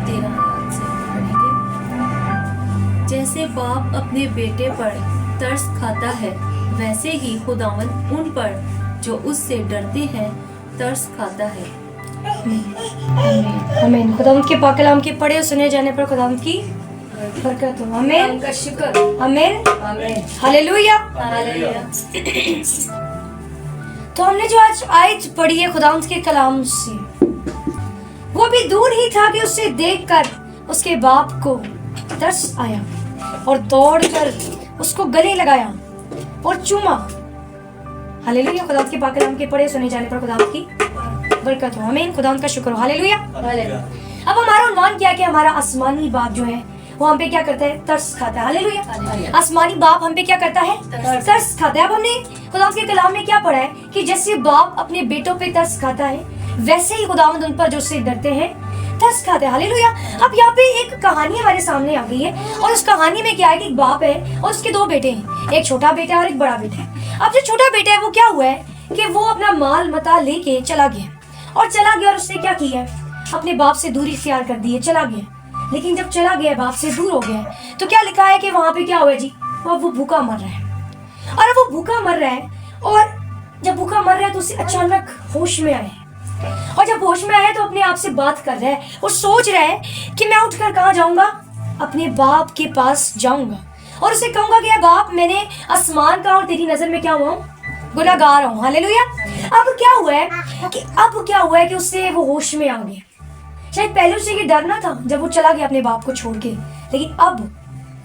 13 आयत से पढ़ेंगे। जैसे बाप अपने बेटे पर तरस खाता है, वैसे ही खुदावंद उन पर जो उससे डरते हैं तरस खाता है। आमीन। खुदावंद के पाक कलाम के पढ़े और सुने जाने पर खुदावंद की बरकत हो। आमीन का शुक्र। आमीन आमीन। हालेलुया। हालेलुया। तो हमने जो आज आयत पढ़ी है खुदावंद के कलाम से, वो भी दूर ही था कि उसे देखकर उसके बाप को तरस आया और दौड़कर उसको गले लगाया और चूमा। हालेलुया। खुदावंद के पाक कलाम के पढ़े सुने जाने पर खुदावंद की बरकत हो। आमीन। खुदावंद का शुक्र हो। हालेलुया। अब हमारा उन्वान क्या है कि हमारा आसमानी बाप जो है वो हम पे क्या करता है? तरस खाता है। हालेलुया। आसमानी बाप हम पे क्या करता है? तरस खाता है। अब हमने खुदावंद के कलाम में क्या पढ़ा है कि जैसे बाप अपने बेटों पे तरस खाता है, वैसे ही खुदावंद उन पर जो उससे डरते हैं तरस खाते हैं। हालेलुया। अब यहाँ पे एक कहानी हमारे सामने आ गई है और उस कहानी में क्या है कि एक बाप है और उसके दो बेटे हैं, एक छोटा बेटा है और एक बड़ा बेटा है। अब जो छोटा बेटा है वो क्या हुआ है कि वो अपना माल मता लेके चला गया और उसने क्या किया है? अपने बाप से दूरी इख्तियार कर दी है, चला गया। लेकिन जब चला गया, बाप से दूर हो गया, तो क्या लिखा है कि वहां पे क्या हुआ जी? वो भूखा मर रहा है। और वो भूखा मर रहा है और जब भूखा मर रहा है तो उसे अचानक होश में आया, और जब होश में आया तो अपने आप से बात कर रहा है और सोच रहा है कि मैं उठकर कहाँ जाऊंगा? अपने बाप के पास जाऊंगा और उसे कहूंगा कि बाप, मैंने आसमान का और तेरी नजर में क्या हुआ हूँ? गुनाहगार हूँ। हालेलुया। अब क्या हुआ है कि उससे वो होश में आ गया। शायद पहले उसे ये डरना था जब वो चला गया अपने बाप को छोड़ के, लेकिन अब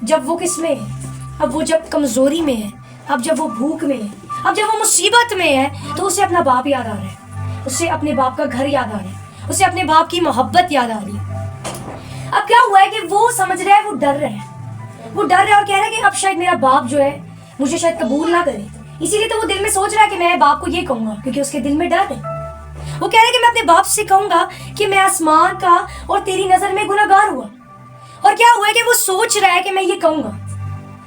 जब वो किस में है? अब वो जब कमजोरी में है, अब जब वो भूख में है, अब जब वो मुसीबत में है, तो उसे अपना बाप याद आ रहा है, उसे अपने बाप का घर याद आ रहा है, उसे अपने बाप की मोहब्बत याद आ रही है। अब क्या हुआ है कि वो समझ रहा है, वो डर रहा है और कह रहा है कि अब शायद मेरा बाप जो है मुझे शायद कबूल ना करे। इसीलिए तो वो दिल में सोच रहा है कि मैं बाप को ये कहूंगा, क्योंकि उसके दिल में डर है। वो कह रहा है कि मैं अपने बाप से कहूंगा कि मैं आसमान का और तेरी नजर में गुनाहगार हुआ। और क्या हुआ है कि वो सोच रहा है कि मैं ये कहूंगा,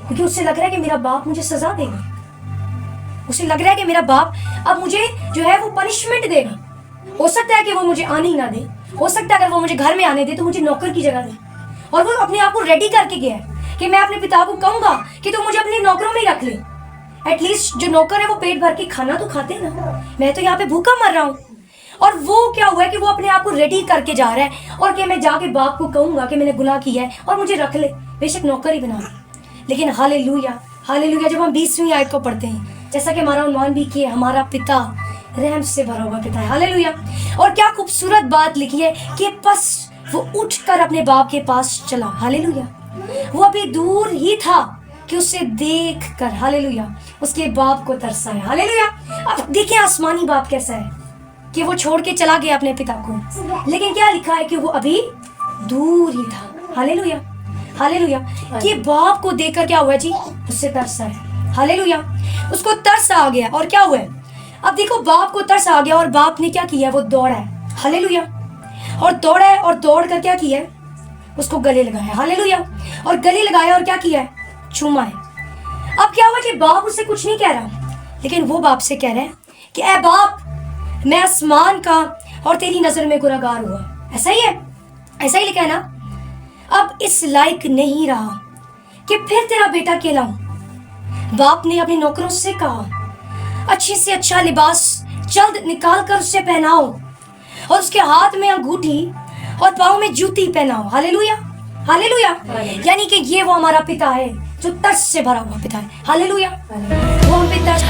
क्योंकि उससे लग रहा है कि मेरा बाप मुझे सजा देगा, उसे लग रहा है कि मेरा बाप अब मुझे जो है वो पनिशमेंट देगा। हो सकता है कि वो मुझे आने ही ना दे, हो सकता है अगर वो मुझे घर में आने दे तो मुझे नौकर की जगह दे। और वो अपने आप को रेडी करके गया है कि मैं अपने पिता को कहूंगा कि तू मुझे अपने नौकरों में ही रख ले। एटलीस्ट जो नौकर है वो पेट भर के खाना तो खाते ना, मैं तो यहाँ पे भूखा मर रहा हूँ। और वो क्या हुआ है कि वो अपने आप को रेडी करके जा रहा है और कि मैं जाके बाप को कहूंगा कि मैंने गुनाह किया है और मुझे रख ले, बेशक नौकर ही बना ले। लेकिन हालेलुया, हालेलुया, जब हम 20वीं आयत को पढ़ते हैं, जैसा कि हमारा उन्वान भी किया, हमारा पिता रहम से भरा हुआ पिता है। हालेलुया। और क्या खूबसूरत बात लिखी है कि बस वो उठकर अपने बाप के पास चला। हालेलुया। वो अभी दूर ही था कि उसे देखकर, हालेलुया, उसके बाप को तरसा है। हालेलुया। अब देखिए आसमानी बाप कैसा है कि वो छोड़ के चला गया अपने पिता को, लेकिन क्या लिखा है कि वो अभी दूर ही था। Hallelujah, hallelujah. कि बाप को देखकर क्या हुआ जी? उससे तरसा है। हालेलुया। उसको तरस आ गया और क्या हुआ है? अब देखो, बाप को तरस आ गया और बाप ने क्या किया? वो दौड़ा है। हालेलुया। और दौड़ा है और दौड़ कर क्या किया है? उसको गले लगाया। हालेलुया। और गले लगाया और क्या किया है? चूमा है। अब क्या हुआ कि बाप उससे कुछ नहीं कह रहा, लेकिन वो बाप से कह रहा है कि ऐ बाप, मैं आसमान का और तेरी नजर में गुनाहगार हुआ। ऐसा ही है, ऐसा ही लिखा है ना। अब इस लायक नहीं रहा कि फिर तेरा बेटा कहलाऊं। बाप ने अपने नौकरों से कहा, अच्छे से अच्छा लिबास जल्द निकाल कर उससे पहनाओ और उसके हाथ में अंगूठी और पाँव में जूती पहनाओ। Hallelujah, hallelujah. यानी कि ये वो हमारा पिता है जो तरस से भरा हुआ पिता है। हालेलुया। वो हम पे तरस